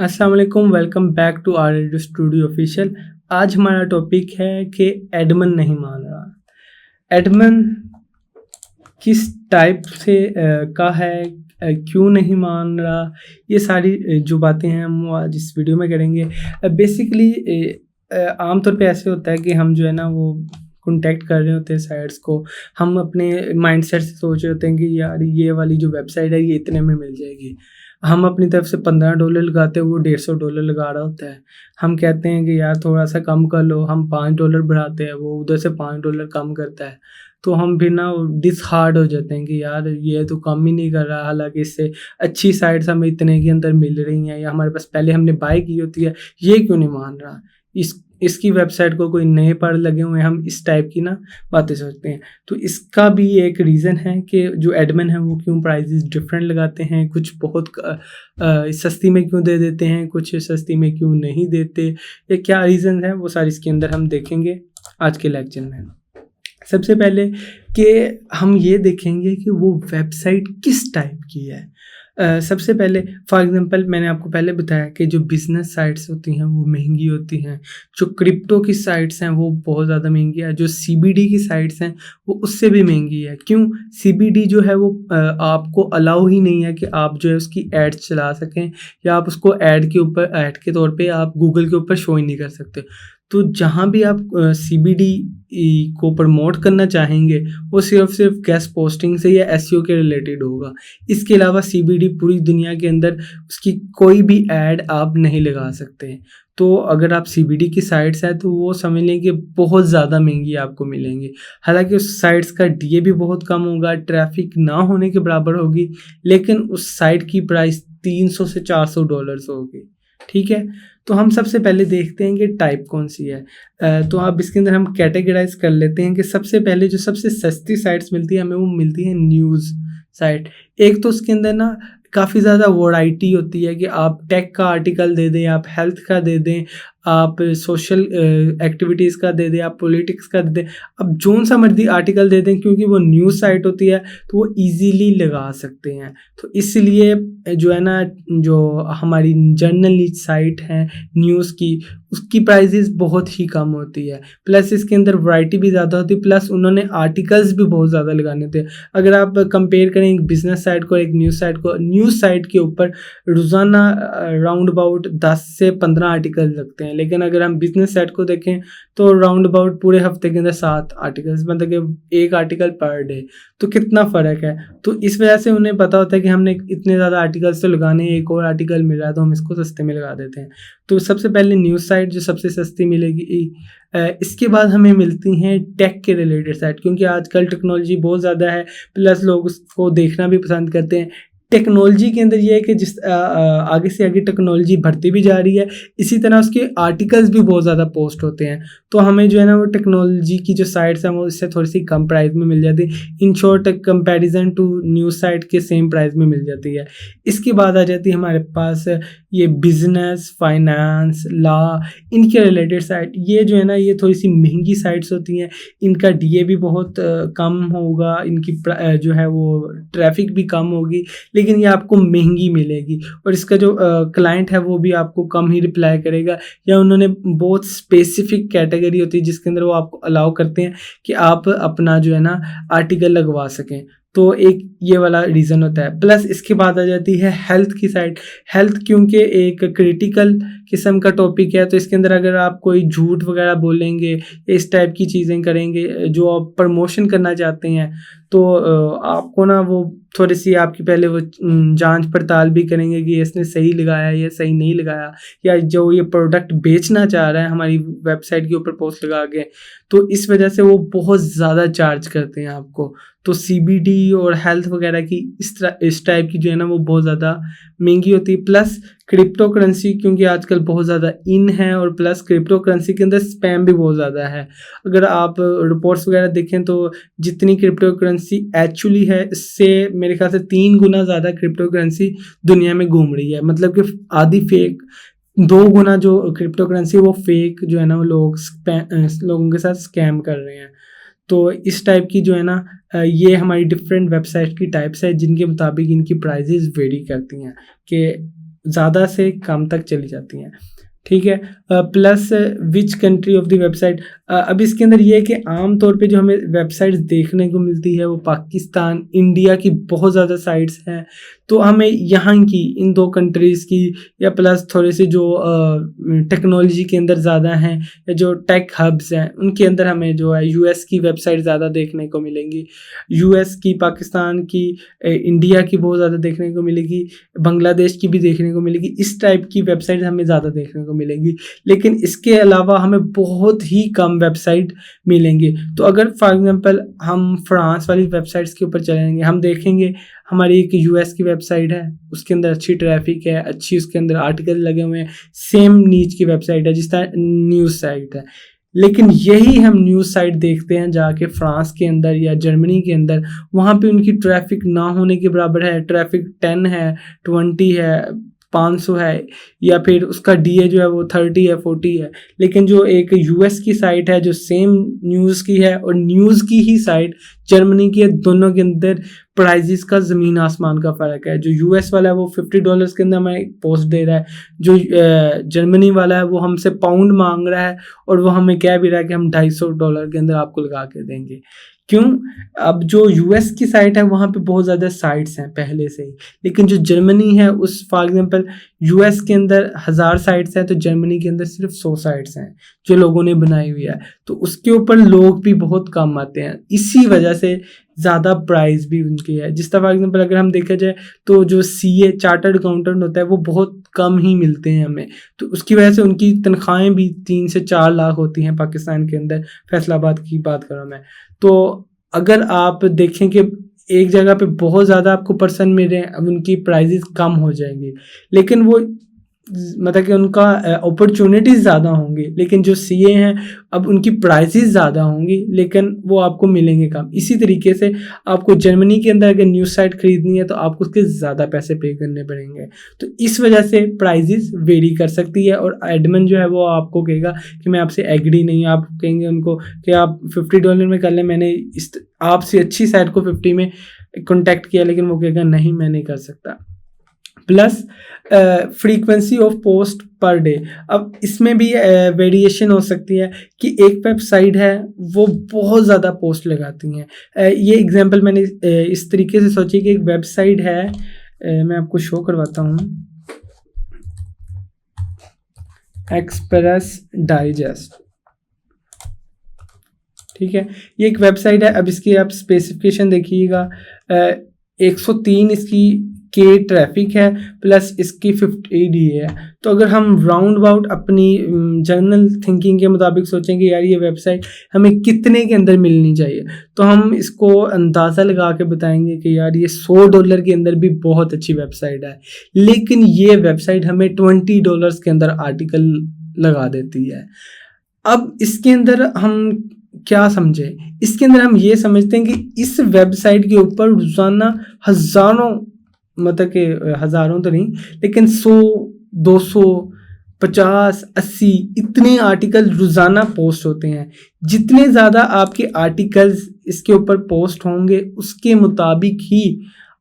अस्सलाम वालेकुम, welcome back to our radio studio official. आज हमारा टॉपिक है कि एडमन नहीं मान रहा। एडमन किस टाइप से का है, क्यों नहीं मान रहा, ये सारी जो बातें हैं हम वो आज इस वीडियो में करेंगे। बेसिकली आमतौर पे ऐसे होता है कि हम जो है ना वो कॉन्टैक्ट कर रहे होते हैं साइट्स को। हम अपने माइंडसेट से सोच रहे होते हैं कि यार ये वाली जो वेबसाइट है ये इतने में मिल जाएगी। हम अपनी तरफ से $15 लगाते हैं, वो $150 लगा रहा होता है। हम कहते हैं कि यार थोड़ा-सा कम कर लो, हम $5 बढ़ाते हैं, वो उधर से $5 कम करता है। तो हम फिर ना डिसहार्ड हो जाते हैं कि यार ये तो कम ही नहीं कर रहा, हालाँकि इससे अच्छी साइट्स हमें इतने के अंदर मिल रही हैं या हमारे पास पहले हमने बाय की होती है, ये क्यों नहीं मान रहा? इसकी वेबसाइट को कोई नए पर लगे हुए हैं, हम इस टाइप की ना बातें सोचते हैं। तो इसका भी एक रीज़न है कि जो एडमिन हैं वो क्यों प्राइसेस डिफरेंट लगाते हैं, कुछ बहुत सस्ती में क्यों दे देते हैं, कुछ सस्ती में क्यों नहीं देते, ये क्या रीज़न है वो सारी इसके अंदर हम देखेंगे आज के लेक्चर में। सबसे पहले कि हम ये देखेंगे कि वो वेबसाइट किस टाइप की है। सबसे पहले फॉर एग्ज़ाम्पल मैंने आपको पहले बताया कि जो बिज़नेस साइट्स होती हैं वो महंगी होती हैं, जो क्रिप्टो की साइट्स हैं वो बहुत ज़्यादा महंगी है, जो सीबीडी की साइट्स हैं वो उससे भी महंगी है। क्यों? सीबीडी जो है वो आपको अलाउ ही नहीं है कि आप जो है उसकी एड्स चला सकें या आप उसको ऐड के तौर पे आप गूगल के ऊपर शो ही नहीं कर सकते। तो जहाँ भी आप सीबीडी को प्रमोट करना चाहेंगे वो सिर्फ गेस्ट पोस्टिंग से या एसईओ के रिलेटेड होगा। इसके अलावा सीबीडी पूरी दुनिया के अंदर उसकी कोई भी ऐड आप नहीं लगा सकते। तो अगर आप सीबीडी की साइट्स हैं तो वो समझ लें कि बहुत ज़्यादा महंगी आपको मिलेंगी। हालांकि उस साइट्स का डीए भी बहुत कम होगा, ट्रैफिक ना होने के बराबर होगी, लेकिन उस साइट की प्राइस $300 से $400 होगी। ठीक है, तो हम सबसे पहले देखते हैं कि टाइप कौन सी है। तो आप इसके अंदर हम कैटेगराइज कर लेते हैं कि सबसे पहले जो सबसे सस्ती साइट्स मिलती है हमें वो मिलती है न्यूज़ साइट। एक तो उसके अंदर ना काफ़ी ज़्यादा वैरायटी होती है कि आप टेक का आर्टिकल दे दें, आप हेल्थ का दे दें, आप सोशल एक्टिविटीज़ का दे दें, आप पॉलिटिक्स का दे दें, आप जोन सा मर्जी आर्टिकल दे दें, क्योंकि वो न्यूज़ साइट होती है तो वो इजीली लगा सकते हैं। तो इसलिए जो है ना जो हमारी जर्नल साइट है न्यूज़ की, उसकी प्राइसेस बहुत ही कम होती है, प्लस इसके अंदर वैरायटी भी ज़्यादा होती है, प्लस उन्होंने आर्टिकल्स भी बहुत ज़्यादा लगाने होते हैं। अगर आप कंपेयर करें एक बिजनेस साइट को एक न्यूज़ साइट को, न्यूज़ साइट के ऊपर रोज़ाना राउंड अबाउट 10 से 15 आर्टिकल लगते हैं, लेकिन अगर हम बिजनेस साइट को देखें तो राउंड अबाउट पूरे हफ्ते के अंदर 7 आर्टिकल्स, मतलब कि एक आर्टिकल पर डे। तो कितना फ़र्क है। तो इस वजह से उन्हें पता होता है कि हमने इतने ज़्यादा आर्टिकल्स तो लगाने हैं, एक और आर्टिकल मिल रहा है तो हम इसको सस्ते में लगा देते हैं। तो सबसे पहले न्यूज़ साइट जो सबसे सस्ती मिलेगी। इसके बाद हमें मिलती हैं टेक के रिलेटेड साइट, क्योंकि आजकल टेक्नोलॉजी बहुत ज़्यादा है, प्लस लोग उसको देखना भी पसंद करते हैं। टेक्नोलॉजी के अंदर ये है कि जिस आगे से आगे टेक्नोलॉजी बढ़ती भी जा रही है, इसी तरह उसके आर्टिकल्स भी बहुत ज़्यादा पोस्ट होते हैं। तो हमें जो है ना वो टेक्नोलॉजी की जो साइट्स हैं वो इससे थोड़ी सी कम प्राइस में मिल जाती है। In short comparison to news site के सेम प्राइस में मिल जाती है। इसके बाद आ जाती है हमारे पास ये बिजनेस, फाइनेंस, लॉ, इनके रिलेटेड साइट। ये जो है ना ये थोड़ी सी महंगी साइट्स होती हैं, इनका डीए भी बहुत कम होगा, इनकी जो है वो ट्रैफिक भी कम होगी, लेकिन ये आपको महंगी मिलेगी और इसका जो क्लाइंट है वो भी आपको कम ही रिप्लाई करेगा, या उन्होंने बहुत स्पेसिफिक कैटेगरी होती है जिसके अंदर वो आपको अलाउ करते हैं कि आप अपना जो है ना आर्टिकल लगवा सकें। तो एक ये वाला रीज़न होता है। प्लस इसके बाद आ जाती है हेल्थ की साइड। हेल्थ क्योंकि एक क्रिटिकल किस्म का टॉपिक है, तो इसके अंदर अगर आप कोई झूठ वगैरह बोलेंगे, इस टाइप की चीज़ें करेंगे जो आप प्रमोशन करना चाहते हैं, तो आपको ना वो थोड़ी सी आपकी पहले वो जांच पड़ताल भी करेंगे कि इसने सही लगाया या सही नहीं लगाया, या जो ये प्रोडक्ट बेचना चाह रहा है हमारी वेबसाइट के ऊपर पोस्ट लगा के, तो इस वजह से वो बहुत ज़्यादा चार्ज करते हैं आपको। तो सीबीडी और हेल्थ वगैरह की इस टाइप की जो है ना वो बहुत ज़्यादा महंगी होती है। प्लस क्रिप्टो करेंसी क्योंकि आजकल बहुत ज़्यादा इन है, और प्लस क्रिप्टो करेंसी के अंदर स्पैम भी बहुत ज़्यादा है। अगर आप रिपोर्ट्स वगैरह देखें तो जितनी क्रिप्टो करेंसी एक्चुअली है, इससे मेरे ख्याल से 3 गुना ज़्यादा क्रिप्टो करेंसी दुनिया में घूम रही है। मतलब कि आधी फेक, 2 गुना जो क्रिप्टो करेंसी वो फेक जो है ना वो लोगों के साथ स्कैम कर रहे हैं। तो इस टाइप की जो है ना ये हमारी डिफरेंट वेबसाइट की टाइप्स है जिनके मुताबिक इनकी प्राइजेज़ वेरी करती हैं कि ज़्यादा से कम तक चली जाती हैं, ठीक है। Plus which country of the website, अब इसके अंदर ये है कि आम तौर पे जो हमें वेबसाइट्स देखने को मिलती है वो पाकिस्तान, इंडिया की बहुत ज़्यादा साइट्स हैं, तो हमें यहाँ की इन 2 कंट्रीज़ की या प्लस थोड़े से जो टेक्नोलॉजी के अंदर ज़्यादा हैं या जो टेक हब्स हैं उनके अंदर हमें जो है यूएस की वेबसाइट ज़्यादा देखने को मिलेंगी, यूएस की, पाकिस्तान की, इंडिया की बहुत ज़्यादा देखने को मिलेगी, बांग्लादेश की भी देखने को मिलेगी। इस टाइप की वेबसाइट हमें ज़्यादा देखने को मिलेगी, लेकिन इसके अलावा हमें बहुत ही कम वेबसाइट मिलेंगे। तो अगर फॉर एग्जांपल हम फ्रांस वाली वेबसाइट्स के ऊपर चलेंगे, हम देखेंगे हमारी एक यूएस की वेबसाइट है, उसके अंदर अच्छी ट्रैफिक है, अच्छी उसके अंदर आर्टिकल लगे हुए हैं, सेम नीच की वेबसाइट है जिस तरह न्यूज़ साइट है, लेकिन यही हम न्यूज़ साइट देखते हैं जाके फ्रांस के अंदर या जर्मनी के अंदर, वहाँ पे उनकी ट्रैफिक ना होने के बराबर है, ट्रैफिक 10 है, 20 है, 500 है, या फिर उसका डीए जो है वो 30 है, 40 है। लेकिन जो एक यूएस की साइट है जो सेम न्यूज़ की है और न्यूज़ की ही साइट जर्मनी की है, दोनों के अंदर प्राइजेस का ज़मीन आसमान का फ़र्क है। जो यूएस वाला है वो $50 के अंदर हमें पोस्ट दे रहा है, जो जर्मनी वाला है वो हमसे पाउंड मांग रहा है और वो हमें कह भी रहा है कि हम $250 के अंदर आपको लगा के देंगे। क्यों? अब जो यूएस की साइट है वहाँ पे बहुत ज़्यादा साइट्स हैं पहले से ही, लेकिन जो जर्मनी है उस फॉर एग्जांपल यूएस के अंदर 1000 साइट्स हैं तो जर्मनी के अंदर सिर्फ 100 साइट्स हैं जो लोगों ने बनाई हुई है, तो उसके ऊपर लोग भी बहुत कम आते हैं, इसी वजह से ज़्यादा प्राइस भी उनकी है। जिस तरह फॉर एग्जांपल अगर हम देखा जाए तो जो सीए चार्टर्ड अकाउंटेंट होता है वो बहुत कम ही मिलते हैं हमें, तो उसकी वजह से उनकी तनख्वाहें भी 3 से 4 लाख होती हैं पाकिस्तान के अंदर, फैसलाबाद की बात करूँ मैं। तो अगर आप देखें कि एक जगह पे बहुत ज़्यादा आपको पर्सन मिल रहे हैं, अब उनकी प्राइजेस कम हो जाएंगी, लेकिन वो मतलब कि उनका अपॉर्चुनिटीज़ ज़्यादा होंगी, लेकिन जो सीए हैं अब उनकी प्राइसेस ज़्यादा होंगी लेकिन वो आपको मिलेंगे कम। इसी तरीके से आपको जर्मनी के अंदर अगर न्यूज़ साइट ख़रीदनी है तो आपको उसके ज़्यादा पैसे पे करने पड़ेंगे, तो इस वजह से प्राइजेस वेरी कर सकती है। और एडमिन जो है वो आपको कहेगा कि मैं आपसे एग्री नहीं, आप कहेंगे उनको कि आप $50 में कर लें, मैंने इस आपसे अच्छी साइट को 50 में कॉन्टैक्ट किया, लेकिन वो कहेगा नहीं मैं नहीं कर सकता। Plus frequency of post per day, अब इसमें भी वेरिएशन हो सकती है कि एक वेबसाइट है वो बहुत ज़्यादा पोस्ट लगाती हैं। ये एग्जांपल मैंने इस तरीके से सोची कि एक वेबसाइट है, मैं आपको शो करवाता हूँ, एक्सप्रेस डाइजेस्ट, ठीक है, ये एक वेबसाइट है। अब इसकी आप स्पेसिफिकेशन देखिएगा, 103 इसकी के ट्रैफिक है, प्लस इसकी 50 डीए है। तो अगर हम राउंड अबाउट अपनी जनरल थिंकिंग के मुताबिक सोचेंगे यार ये वेबसाइट हमें कितने के अंदर मिलनी चाहिए, तो हम इसको अंदाज़ा लगा के बताएंगे कि यार ये $100 के अंदर भी बहुत अच्छी वेबसाइट है, लेकिन ये वेबसाइट हमें $20 के अंदर आर्टिकल लगा देती है। अब इसके अंदर हम क्या समझे, इसके अंदर हम ये समझते हैं कि इस वेबसाइट के ऊपर रोज़ाना हज़ारों, मतलब कि हज़ारों तो नहीं लेकिन 100, 200, 50, 80 इतने आर्टिकल रोज़ाना पोस्ट होते हैं। जितने ज़्यादा आपके आर्टिकल्स इसके ऊपर पोस्ट होंगे उसके मुताबिक ही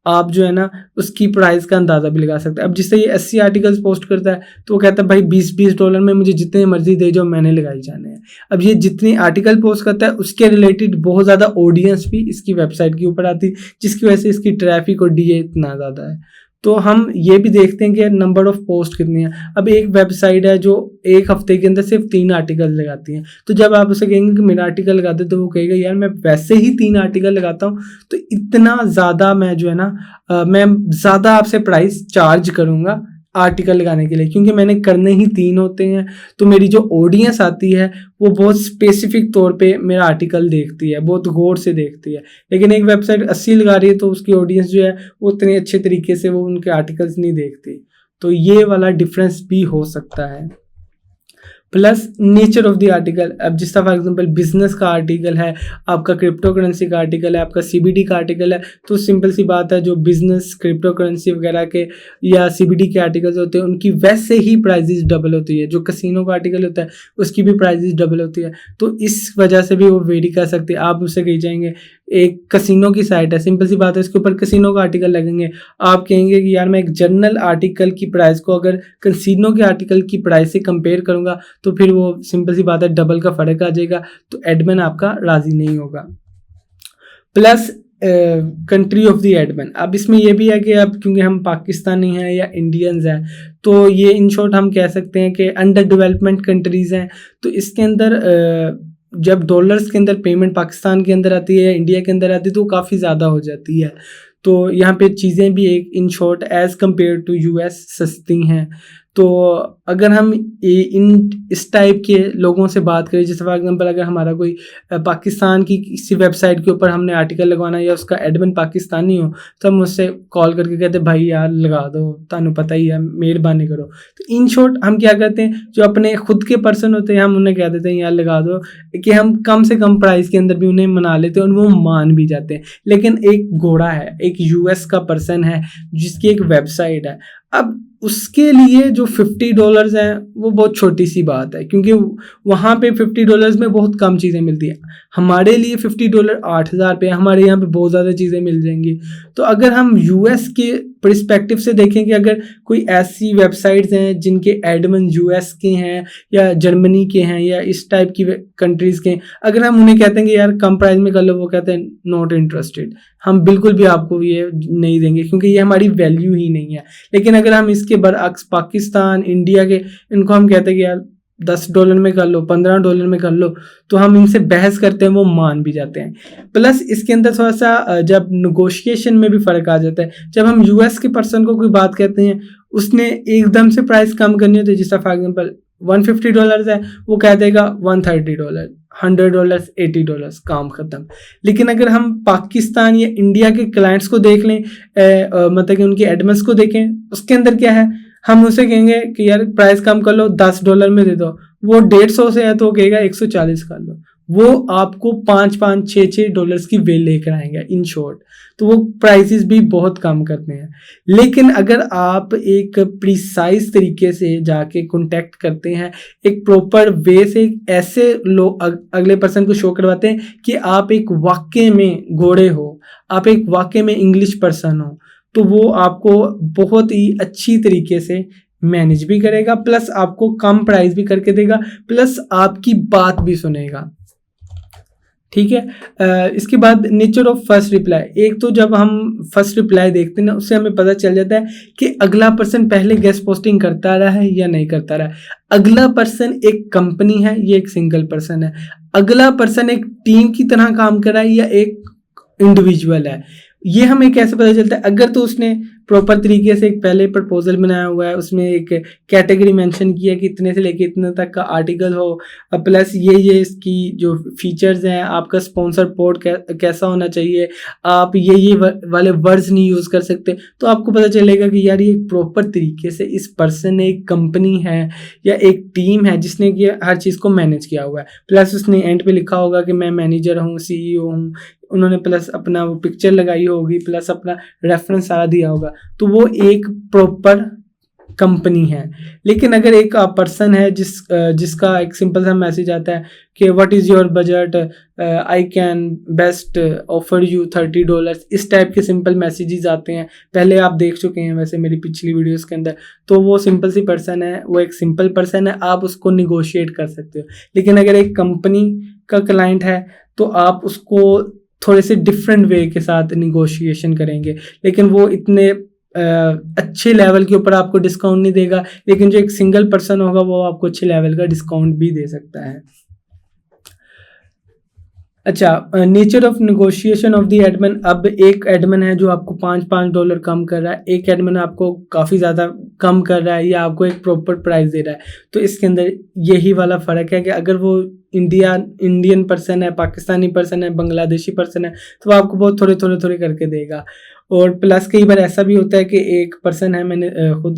आप जो है ना उसकी प्राइस का अंदाज़ा भी लगा सकते हैं। अब जिससे ये 80 आर्टिकल्स पोस्ट करता है तो वो कहता है भाई $20 में मुझे जितने मर्जी दे जाओ, मैंने लगाई जाने हैं। अब ये जितने आर्टिकल पोस्ट करता है उसके रिलेटेड बहुत ज़्यादा ऑडियंस भी इसकी वेबसाइट के ऊपर आती है, जिसकी वजह से इसकी ट्रैफिक और डीए इतना ज़्यादा है। तो हम ये भी देखते हैं कि नंबर ऑफ़ पोस्ट कितनी है। अब एक वेबसाइट है जो एक हफ्ते के अंदर सिर्फ 3 आर्टिकल लगाती हैं, तो जब आप उसे कहेंगे कि मेरा आर्टिकल लगा दे तो वो कहेगा यार मैं वैसे ही 3 आर्टिकल लगाता हूँ, तो इतना ज़्यादा मैं जो है ना मैं ज़्यादा आपसे प्राइस चार्ज करूँगा आर्टिकल लगाने के लिए, क्योंकि मैंने करने ही 3 होते हैं। तो मेरी जो ऑडियंस आती है वो बहुत स्पेसिफिक तौर पे मेरा आर्टिकल देखती है, बहुत गौर से देखती है। लेकिन एक वेबसाइट 80 लगा रही है तो उसकी ऑडियंस जो है वो उतने अच्छे तरीके से वो उनके आर्टिकल्स नहीं देखती। तो ये वाला डिफरेंस भी हो सकता है। Plus nature of the article, अब जिस तरह फॉर एग्जांपल बिजनेस का आर्टिकल है, आपका क्रिप्टो करेंसी का आर्टिकल है, आपका सीबीडी का आर्टिकल है, तो सिंपल सी बात है जो बिजनेस क्रिप्टो करेंसी वगैरह के या सीबीडी के आर्टिकल्स होते हैं उनकी वैसे ही प्राइजेस डबल होती है। जो कसिनो का आर्टिकल होता है उसकी भी प्राइजेस डबल होती है, तो इस वजह से भी वो वेरी कर सकते हैं। आप उससे कही जाएंगे एक कसिनो की साइट है, सिंपल सी बात है, इसके ऊपर कसिनो का आर्टिकल लगेंगे, आप कहेंगे कि यार मैं एक जर्नल आर्टिकल की प्राइस को अगर कसिनो के आर्टिकल की प्राइस से कंपेयर करूंगा तो फिर वो सिंपल सी बात है डबल का फ़र्क आ जाएगा, तो एडमिन आपका राज़ी नहीं होगा। Plus country of the admin, अब इसमें ये भी है कि अब क्योंकि हम पाकिस्तानी हैं या इंडियंस हैं, तो ये इन शॉर्ट हम कह सकते हैं कि अंडर डेवलपमेंट कंट्रीज़ हैं, तो इसके अंदर जब डॉलर्स के अंदर पेमेंट पाकिस्तान के अंदर आती है या इंडिया के अंदर आती है तो काफ़ी ज़्यादा हो जाती है। तो यहाँ पे चीज़ें भी एक in short as compare to US सस्ती हैं। तो अगर हम इन इस टाइप के लोगों से बात करें, जैसे फॉर एग्जांपल अगर हमारा कोई पाकिस्तान की किसी वेबसाइट के ऊपर हमने आर्टिकल लगवाना या उसका एडमिन पाकिस्तानी हो, तो हम उससे कॉल करके कहते हैं भाई यार लगा दो, तानू पता ही है, मेहरबानी करो। तो इन शॉर्ट हम क्या करते हैं, जो अपने खुद के पर्सन होते हैं हम उन्हें कह देते हैं यार लगा दो, कि हम कम से कम प्राइस के अंदर भी उन्हें मना लेते हैं और वो मान भी जाते हैं। लेकिन एक घोड़ा है, एक यूएस का पर्सन है जिसकी एक वेबसाइट है, अब उसके लिए जो $50 हैं वो बहुत छोटी सी बात है, क्योंकि वहाँ पे $50 में बहुत कम चीज़ें मिलती हैं। हमारे लिए $50 8,000 पे, हमारे यहाँ पे बहुत ज़्यादा चीज़ें मिल जाएंगी। तो अगर हम यूएस के पर्सपेक्टिव से देखें कि अगर कोई ऐसी वेबसाइट्स हैं जिनके एडमिन यूएस के हैं या जर्मनी के हैं या इस टाइप की कंट्रीज़ के हैं, अगर हम उन्हें कहते हैं कि यार कम प्राइस में कर लो, वो कहते हैं नॉट इंटरेस्टेड, हम बिल्कुल भी आपको ये नहीं देंगे क्योंकि ये हमारी वैल्यू ही नहीं है। लेकिन अगर हम इसके बरअक्स पाकिस्तान, इंडिया के, इनको हम कहते हैं कि यार $10 में कर लो, $15 में कर लो, तो हम इनसे बहस करते हैं, वो मान भी जाते हैं। प्लस इसके अंदर थोड़ा सा जब नेगोशिएशन में भी फ़र्क आ जाता है। जब हम यूएस के पर्सन को कोई बात कहते हैं, उसने एकदम से प्राइस कम करनी होती है, जैसा फॉर एग्जांपल $150 है, वो कह देगा $130, $100, $80, काम ख़त्म। लेकिन अगर हम पाकिस्तान या इंडिया के क्लाइंट्स को देख लें, मतलब कि उनके एडमिन्स को देखें, उसके अंदर क्या है, हम उसे कहेंगे कि यार प्राइस कम कर लो, $10 में दे दो, वो 150 से है तो वो कहेगा 140 कर लो, वो आपको $5 $6 की बिल लेकर आएंगे इन शॉर्ट। तो वो प्राइसेस भी बहुत कम करते हैं। लेकिन अगर आप एक प्रिसाइज तरीके से जाके कॉन्टैक्ट करते हैं, एक प्रॉपर वे से ऐसे लोग अगले पर्सन को शो करवाते हैं कि आप एक वाकई में घोड़े हो, आप एक वाकई में इंग्लिश पर्सन हो, तो वो आपको बहुत ही अच्छी तरीके से मैनेज भी करेगा, प्लस आपको कम प्राइस भी करके देगा, प्लस आपकी बात भी सुनेगा। ठीक है। इसके बाद नेचर ऑफ फर्स्ट रिप्लाई, एक तो जब हम फर्स्ट रिप्लाई देखते हैं ना, उससे हमें पता चल जाता है कि अगला पर्सन पहले गेस्ट पोस्टिंग करता रहा है या नहीं करता रहा है। अगला पर्सन एक कंपनी है, ये एक सिंगल पर्सन है। अगला पर्सन एक टीम की तरह काम कर रहा है या एक इंडिविजुअल है, ये हमें कैसे पता चलता है? अगर तो उसने प्रॉपर तरीके से एक पहले प्रपोजल बनाया हुआ है, उसमें एक कैटेगरी मेंशन किया कि इतने से लेके इतने तक का आर्टिकल हो, प्लस ये इसकी जो फीचर्स हैं, आपका स्पॉन्सर पोर्ट कैसा होना चाहिए, आप ये वाले वर्ड्स नहीं यूज़ कर सकते, तो आपको पता चलेगा कि यार ये प्रॉपर तरीके से इस पर्सन ने एक कंपनी है या एक टीम है जिसने कि हर चीज़ को मैनेज किया हुआ है। प्लस उसने एंड पे लिखा होगा कि मैं मैनेजर हूँ, CEO हूँ, उन्होंने प्लस अपना वो पिक्चर लगाई होगी, प्लस अपना रेफरेंस सारा दिया होगा, तो वो एक प्रॉपर कंपनी है। लेकिन अगर एक पर्सन है जिसका एक सिंपल सा मैसेज आता है कि what is your budget, I can best offer you $30, इस टाइप के सिंपल मैसेजेस आते हैं, पहले आप देख चुके हैं वैसे मेरी पिछली वीडियोस के अंदर, तो वो सिंपल सी पर्सन है, वो एक सिंपल पर्सन है, आप उसको निगोशिएट कर सकते हो। लेकिन अगर एक कंपनी का क्लाइंट है तो आप उसको थोड़े से डिफरेंट वे के साथ निगोशिएशन करेंगे, लेकिन वो इतने अच्छे लेवल के ऊपर आपको डिस्काउंट नहीं देगा। लेकिन जो एक सिंगल पर्सन होगा वो आपको अच्छे लेवल का डिस्काउंट भी दे सकता है। अच्छा, nature of negotiation of the admin, अब एक एडमिन है जो आपको $5 कम कर रहा है, एक एडमिन आपको काफ़ी ज़्यादा कम कर रहा है या आपको एक प्रॉपर प्राइस दे रहा है। तो इसके अंदर यही वाला फ़र्क है कि अगर वो इंडियन पर्सन है, पाकिस्तानी पर्सन है, बांग्लादेशी पर्सन है, तो वो आपको बहुत थोड़े करके देगा। और प्लस कई बार ऐसा भी होता है कि एक पर्सन है, मैंने खुद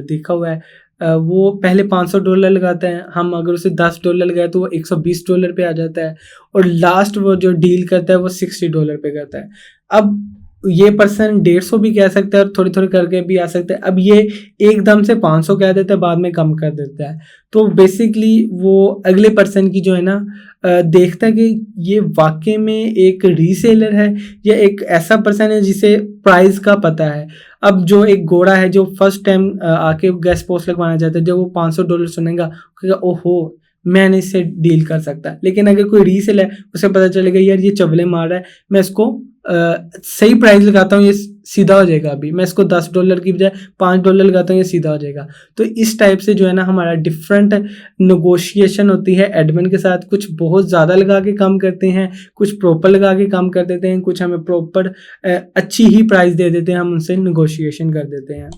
देखा हुआ है, वो पहले $500 लगाता है, हम अगर उसे $10 लगाए तो वो $120 पे आ जाता है, और लास्ट वो जो डील करता है वो $60 पे करता है। अब ये पर्सन 150 भी कह सकता है और थोड़ी थोड़ी करके भी आ सकता है। अब ये एकदम से 500 कह देता है, बाद में कम कर देता है। तो बेसिकली वो अगले पर्सन की जो है ना देखता है कि ये वाकई में एक रीसेलर है या एक ऐसा पर्सन है जिसे प्राइस का पता है। अब जो एक घोड़ा है जो फर्स्ट टाइम आके गेस्ट पोस्ट लगवाना चाहता है, जब वो $500 सुनेगा कहेगा ओहो मैं नहीं इससे डील कर सकता। लेकिन अगर कोई रीसेल है उसे पता चलेगा यार ये चवले मार रहा है, मैं इसको सही प्राइस लगाता हूँ, ये सीधा हो जाएगा। अभी मैं इसको $10 की बजाय $5 लगाता हूँ, ये सीधा हो जाएगा। तो इस टाइप से जो है ना हमारा डिफरेंट नेगोशिएशन होती है एडमिन के साथ। कुछ बहुत ज़्यादा लगा के काम करते हैं, कुछ प्रॉपर लगा के काम कर देते हैं, कुछ हमें प्रॉपर अच्छी ही प्राइस दे देते हैं, हम उनसे नेगोशिएशन कर देते हैं।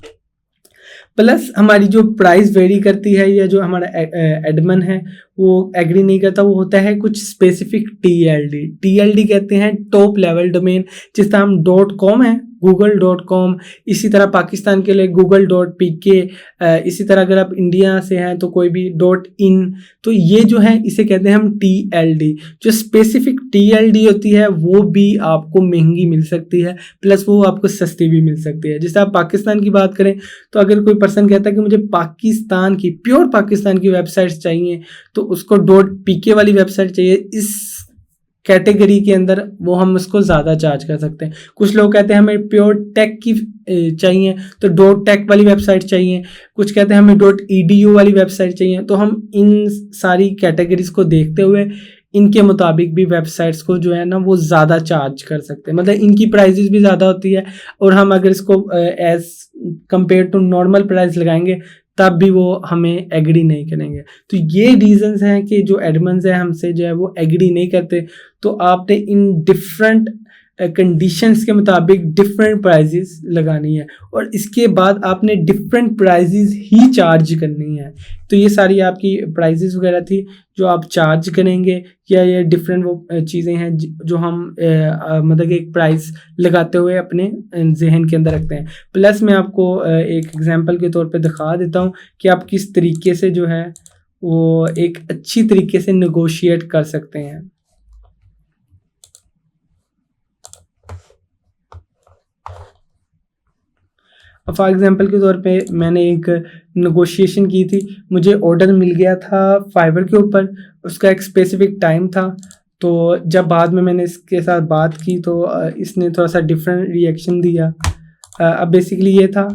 प्लस हमारी जो प्राइस वेरी करती है या जो हमारा एडमिन है वो एग्री नहीं करता, वो होता है कुछ स्पेसिफिक TLD कहते हैं, टॉप लेवल डोमेन। जिस तरह हम .com है google.com, इसी तरह पाकिस्तान के लिए google.pk, इसी तरह अगर आप इंडिया से हैं तो कोई भी .in, तो ये जो है इसे कहते हैं हम TLD। जो स्पेसिफिक TLD होती है वो भी आपको महंगी मिल सकती है, प्लस वो आपको सस्ती भी मिल सकती है। जैसे आप पाकिस्तान की बात करें तो अगर कोई पर्सन कहता है कि मुझे पाकिस्तान की प्योर पाकिस्तान की वेबसाइट्स चाहिए तो उसको .pk वाली वेबसाइट चाहिए, इस कैटेगरी के अंदर वो हम उसको ज़्यादा चार्ज कर सकते हैं। कुछ लोग कहते हैं हमें प्योर टेक की चाहिए तो .tech वाली वेबसाइट चाहिए, कुछ कहते हैं हमें .edu वाली वेबसाइट चाहिए। तो हम इन सारी कैटेगरीज को देखते हुए इनके मुताबिक भी वेबसाइट्स को जो है ना वो ज़्यादा चार्ज कर सकते हैं, मतलब इनकी प्राइजेस भी ज़्यादा होती है। और हम अगर इसको as compare to normal price लगाएंगे तब भी वो हमें एग्री नहीं करेंगे। तो ये रीजंस हैं कि जो एडमिन्स हैं हमसे जो है वो एग्री नहीं करते। तो आपने इन डिफरेंट कंडीशंस के मुताबिक डिफरेंट प्राइजेस लगानी है और इसके बाद आपने डिफरेंट प्राइजेस ही चार्ज करनी है। तो ये सारी आपकी प्राइजेस वगैरह थी जो आप चार्ज करेंगे, या ये डिफरेंट वो चीज़ें हैं जो हम मतलब एक प्राइस लगाते हुए अपने जहन के अंदर रखते हैं। प्लस मैं आपको एक एग्जांपल के तौर पे दिखा देता हूँ कि आप किस तरीके से जो है वो एक अच्छी तरीके से नेगोशिएट कर सकते हैं। फॉर एग्जांपल के तौर पे मैंने एक नेगोशिएशन की थी, मुझे ऑर्डर मिल गया था फाइवर के ऊपर, उसका एक स्पेसिफिक टाइम था। तो जब बाद में मैंने इसके साथ बात की तो इसने थोड़ा सा डिफरेंट रिएक्शन दिया। अब बेसिकली ये था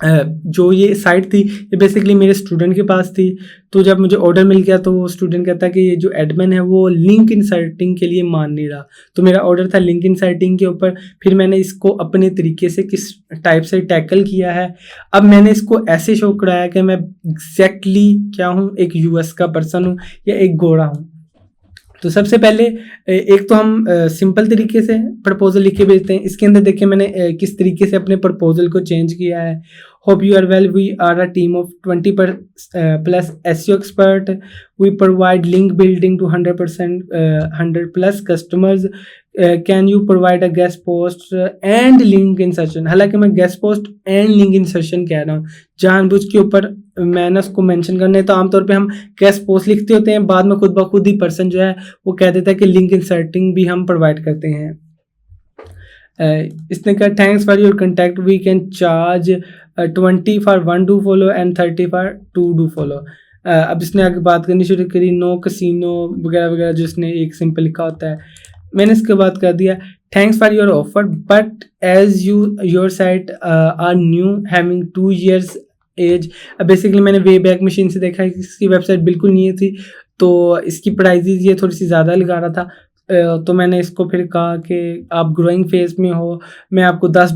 जो ये साइट थी ये बेसिकली मेरे स्टूडेंट के पास थी। तो जब मुझे ऑर्डर मिल गया तो वो स्टूडेंट कहता है कि ये जो एडमिन है वो लिंक इंसर्टिंग के लिए मान नहीं रहा। तो मेरा ऑर्डर था लिंक इंसर्टिंग के ऊपर। फिर मैंने इसको अपने तरीके से किस टाइप से टैकल किया है। अब मैंने इसको ऐसे शो कराया कि मैं एग्जैक्टली क्या हूँ, एक US का पर्सन हूँ या एक घोड़ा हूँ। तो सबसे पहले एक तो हम सिंपल तरीके से प्रपोजल लिख के भेजते हैं। इसके अंदर देखिए मैंने किस तरीके से अपने प्रपोजल को चेंज किया है। Hope you are well, we are a team of 20+ SEO expert, we provide link building to 100+ customers, can you provide a guest post and link insertion. हालांकि मैं guest post and link insertion कह रहा हूँ, जानबूझ के ऊपर मैंने उसको मेंशन करना है। तो आमतौर पे हम गेस्ट पोस्ट लिखते होते हैं, बाद में खुद ब खुद ही पर्सन जो है वो कह देता है कि लिंक इंसर्टिंग भी हम प्रोवाइड करते हैं। इसने कहा thanks for your contact, we can charge 20 for 1 do follow and 30 for 2 do follow. अब इसने आगे बात करनी शुरू करी, नो कसिनो वगैरह वगैरह जो इसने एक सिंपल लिखा होता है। मैंने इसके बाद कर दिया thanks for your offer but as your site are new having 2 years age. अब बेसिकली मैंने वे बैक मशीन से देखा कि इसकी वेबसाइट बिल्कुल नहीं थी, तो इसकी प्राइजेज ये थोड़ी सी ज़्यादा लगा रहा था। तो मैंने इसको फिर कहा कि आप ग्रोइंग फेज में हो, मैं आपको $10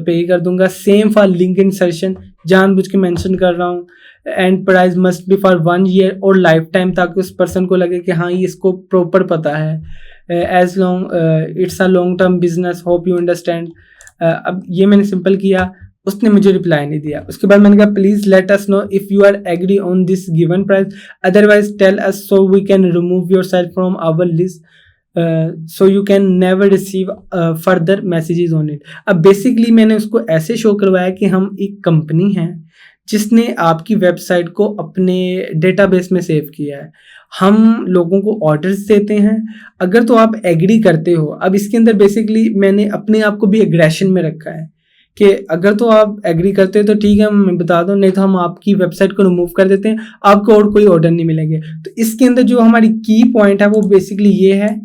पे कर दूंगा, सेम फॉर लिंक इंसर्शन, जानबूझ के मेंशन कर रहा हूँ, and price must be for 1 year और लाइफ टाइम, ताकि उस पर्सन को लगे कि हाँ ये इसको प्रॉपर पता है। As long it's a long term business, hope you understand. अब ये मैंने सिंपल किया, उसने मुझे रिप्लाई नहीं दिया। उसके बाद मैंने कहा please let us know if you are agree on this given price, otherwise tell us so we can remove your self from our list, so you can never receive further messages on it. अब basically मैंने उसको ऐसे show करवाया कि हम एक company हैं जिसने आपकी वेबसाइट को अपने डेटाबेस में सेव किया है। हम लोगों को ऑर्डर्स देते हैं। अगर तो आप एग्री करते हो, अब इसके अंदर बेसिकली मैंने अपने आप को भी एग्रेशन में रखा है कि अगर तो आप एग्री करते हो तो ठीक है, मैं बता दूं, नहीं तो हम आपकी वेबसाइट को रिमूव कर देते हैं, आपको और कोई ऑर्डर नहीं मिलेंगे। तो इसके अंदर जो हमारी की पॉइंट है वो बेसिकली ये है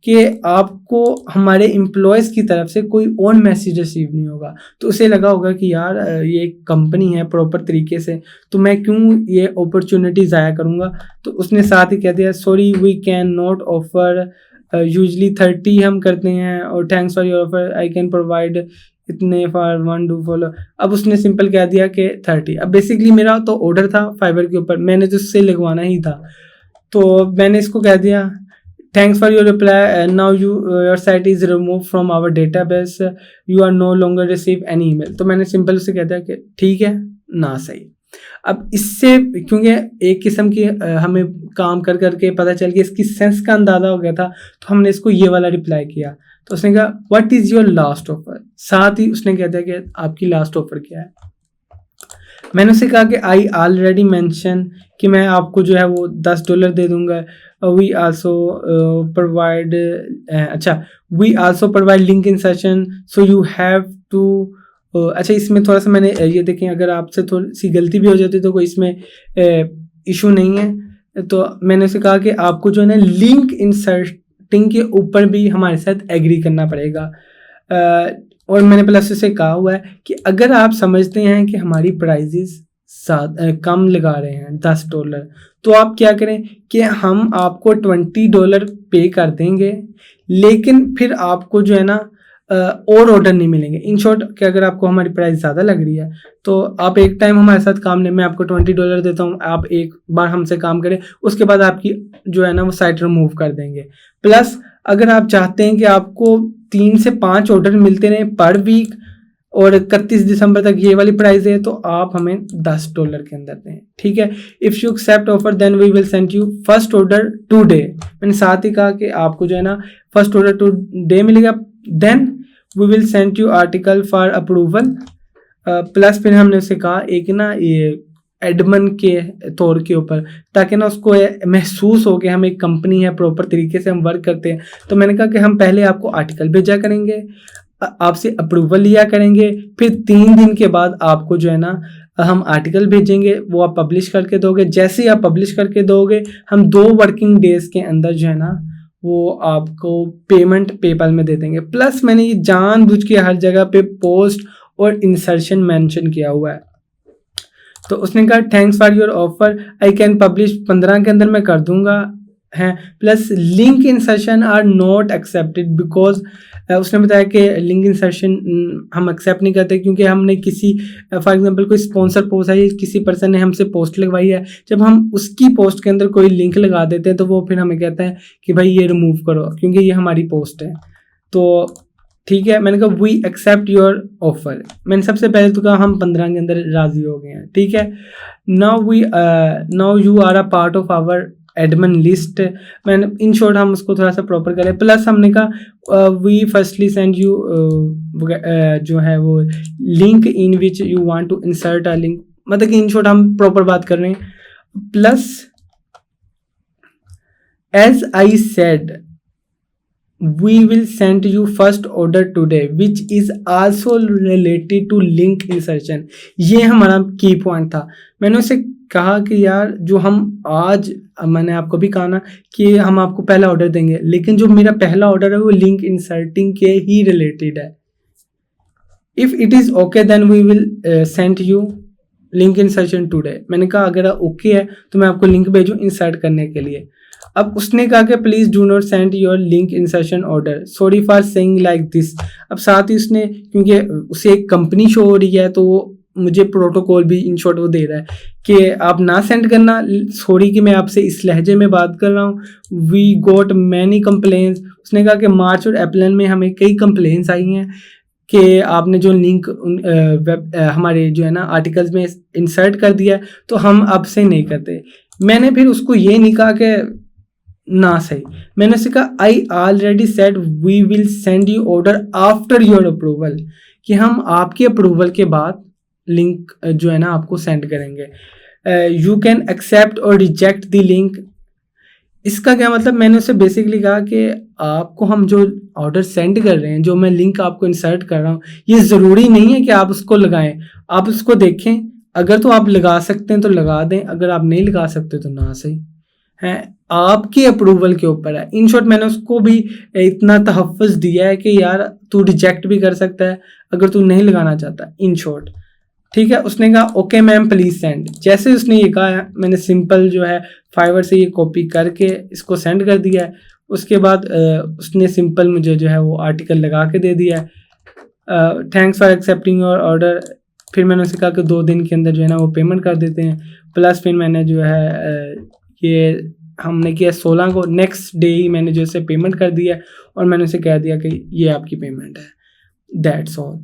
कि आपको हमारे एम्प्लॉयज़ की तरफ से कोई और मैसेज रिसीव नहीं होगा। तो उसे लगा होगा कि यार ये कंपनी है प्रॉपर तरीके से, तो मैं क्यों ये अपॉर्चुनिटी ज़ाया करूँगा। तो उसने साथ ही कह दिया sorry we can not offer, usually 30 हम करते हैं, और thanks for your offer I can provide इतने फॉर 1 डू फॉलो। अब उसने सिंपल कह दिया कि 30। अब बेसिकली मेरा तो ऑर्डर था फाइवर के ऊपर, मैंने तो उससे लिखवाना ही था, तो मैंने इसको कह दिया thanks for your reply, now your site is remove from our database, you are no longer receive any email. तो मैंने सिंपल उससे कह दिया कि ठीक है ना, सही। अब इससे क्योंकि एक किस्म की हमें काम कर करके पता चल गया, इसकी सेंस का अंदाज़ा हो गया था, तो हमने इसको ये वाला रिप्लाई किया। तो उसने कहा what is your last offer, साथ ही उसने कह दिया कि आपकी लास्ट ऑफर क्या है। मैंने उसे कहा कि आई ऑलरेडी मेंशन कि मैं आपको जो है वो $10 दे दूंगा। वी आल्सो प्रोवाइड, अच्छा, we also provide link in session so you have to, अच्छा इसमें थोड़ा सा मैंने ये देखें, अगर आपसे थोड़ी सी गलती भी हो जाती तो कोई इसमें इशू नहीं है। तो मैंने उसे कहा कि आपको जो है ना लिंक इंसर्टिंग के ऊपर भी हमारे साथ एग्री करना पड़ेगा। और मैंने प्लस से कहा हुआ है कि अगर आप समझते हैं कि हमारी प्राइजेस कम लगा रहे हैं $10, तो आप क्या करें कि हम आपको $20 पे कर देंगे, लेकिन फिर आपको जो है ना और ऑर्डर नहीं मिलेंगे। इन शॉर्ट कि अगर आपको हमारी प्राइस ज़्यादा लग रही है तो आप एक टाइम हमारे साथ काम लें, मैं आपको $20 देता हूँ, आप एक बार हमसे काम करें, उसके बाद आपकी जो है ना वो साइट रिमूव कर देंगे। प्लस अगर आप चाहते हैं कि आपको 3 से 5 ऑर्डर मिलते रहें पर वीक और 31 दिसंबर तक ये वाली प्राइस है, तो आप हमें $10 के अंदर दें, ठीक है। If you accept offer then we will send you first order today. मैंने साथ ही कहा कि आपको जो है ना फर्स्ट ऑर्डर टुडे मिलेगा, then we will send you article for approval. Plus फिर हमने उसे कहा एक ना ये एडमन के तौर के ऊपर, ताकि ना उसको महसूस हो कि हम एक कंपनी है, प्रॉपर तरीके से हम वर्क करते हैं। तो मैंने कहा कि हम पहले आपको आर्टिकल भेजा करेंगे, आपसे अप्रूवल लिया करेंगे, फिर 3 दिन के बाद आपको जो है ना हम आर्टिकल भेजेंगे, वो आप पब्लिश करके दोगे। जैसे ही आप पब्लिश करके दोगे, हम 2 वर्किंग डेज के अंदर जो है ना वो आपको पेमेंट पेपल में दे देंगे। प्लस मैंने ये जानबूझ के हर जगह पे पोस्ट और इंसर्शन मेंशन किया हुआ है। तो उसने कहा thanks for your offer I can publish 15 के अंदर मैं कर दूंगा है। Plus link insertion are not accepted because, उसने बताया कि लिंक इंसर्शन हम एक्सेप्ट नहीं करते क्योंकि हमने किसी फॉर एग्जांपल कोई स्पॉन्सर पोस्ट है, किसी पर्सन ने हमसे पोस्ट लगवाई है, जब हम उसकी पोस्ट के अंदर कोई लिंक लगा देते हैं तो वो फिर हमें कहता है कि भाई ये रिमूव करो क्योंकि ये हमारी पोस्ट है। तो ठीक है, मैंने कहा वी एक्सेप्ट योर ऑफर। मैंने सबसे पहले तो कहा हम 15 के अंदर राजी हो गए हैं, ठीक है। Now you are a part of our admin list. मैंने इन शॉर्ट हम उसको थोड़ा सा प्रॉपर करें। प्लस हमने कहा वी फर्स्टली सेंड यू जो है वो link in which you want to insert a link, मतलब कि इन शॉर्ट हम प्रॉपर बात कर रहे हैं। Plus as I said we will send you first order today which is also related to link insertion। ये हमारा की पॉइंट था। मैंने उसे कहा कि यार जो हम आज, मैंने आपको भी कहा ना कि हम आपको पहला ऑर्डर देंगे, लेकिन जो मेरा पहला ऑर्डर है वो लिंक इंसर्टिंग के ही रिलेटेड है। If it is okay then we will send you link insertion today. मैंने कहा अगर ओके है तो मैं आपको लिंक भेजूँ इंसर्ट करने के लिए। अब उसने कहा कि please do not send your link insertion order, sorry for saying like this. अब साथ ही उसने, क्योंकि उसे एक कंपनी शो हो रही है तो मुझे प्रोटोकॉल भी इन शॉर्ट वो दे रहा है कि आप ना सेंड करना, सॉरी कि मैं आपसे इस लहजे में बात कर रहा हूँ। We got many complaints. उसने कहा कि मार्च और अप्रैल में हमें कई कंप्लेंट्स आई हैं कि आपने जो लिंक हमारे जो है ना आर्टिकल्स में इंसर्ट कर दिया है, तो हम अब से नहीं करते। मैंने फिर उसको ये नहीं कहा कि ना सही, मैंने उसे कहा I already said we will send you order after your approval, कि हम आपके अप्रूवल के बाद लिंक जो है ना आपको सेंड करेंगे। यू कैन एक्सेप्ट और रिजेक्ट द लिंक इसका क्या मतलब, मैंने उससे बेसिकली कहा कि आपको हम जो ऑर्डर सेंड कर रहे हैं, जो मैं लिंक आपको इंसर्ट कर रहा हूँ, ये ज़रूरी नहीं है कि आप उसको लगाएं, आप उसको देखें, अगर तो आप लगा सकते हैं तो लगा दें, अगर आप नहीं लगा सकते तो ना सही है, आपकी अप्रूवल के ऊपर है। इन शॉर्ट मैंने उसको भी इतना तहफ़्फ़ुज़ दिया है कि यार तू रिजेक्ट भी कर सकता है अगर तू नहीं लगाना चाहता, इन शॉर्ट। ठीक है, उसने कहा ओके मैम प्लीज़ सेंड। जैसे उसने ये कहा, मैंने सिंपल जो है फाइवर से ये कॉपी करके इसको सेंड कर दिया है। उसके बाद उसने सिंपल मुझे जो है वो आर्टिकल लगा के दे दिया है, thanks for accepting your order. फिर मैंने उसे कहा कि 2 दिन के अंदर जो है ना वो पेमेंट कर देते हैं। प्लस फिर मैंने जो है ये हमने किया 16 को, नेक्स्ट डे ही मैंने जो है पेमेंट कर दिया और मैंने उसे कह दिया कि ये आपकी पेमेंट है, दैट्स ऑल।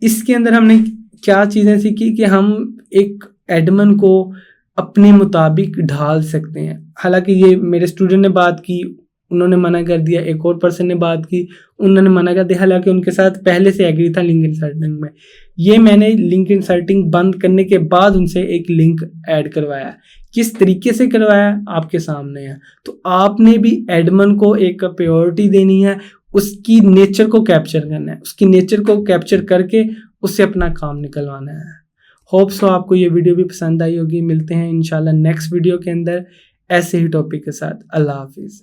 इसके अंदर हमने क्या चीज़ें सीखी कि हम एक एडमन को अपने मुताबिक ढाल सकते हैं। हालांकि ये मेरे स्टूडेंट ने बात की, उन्होंने मना कर दिया, एक और पर्सन ने बात की, उन्होंने मना कर दिया, हालांकि उनके साथ पहले से एग्री था लिंक इंसर्टिंग में। ये मैंने लिंक इंसर्टिंग बंद करने के बाद उनसे एक लिंक ऐड करवाया। किस तरीके से करवाया आपके सामने है। तो आपने भी एडमन को एक प्रायोरिटी देनी है, उसकी नेचर को कैप्चर करना है, उसकी नेचर को कैप्चर करके उससे अपना काम निकलवाना है। होप सो आपको ये वीडियो भी पसंद आई होगी। मिलते हैं इंशाल्लाह नेक्स्ट वीडियो के अंदर ऐसे ही टॉपिक के साथ। अल्लाह हाफिज़।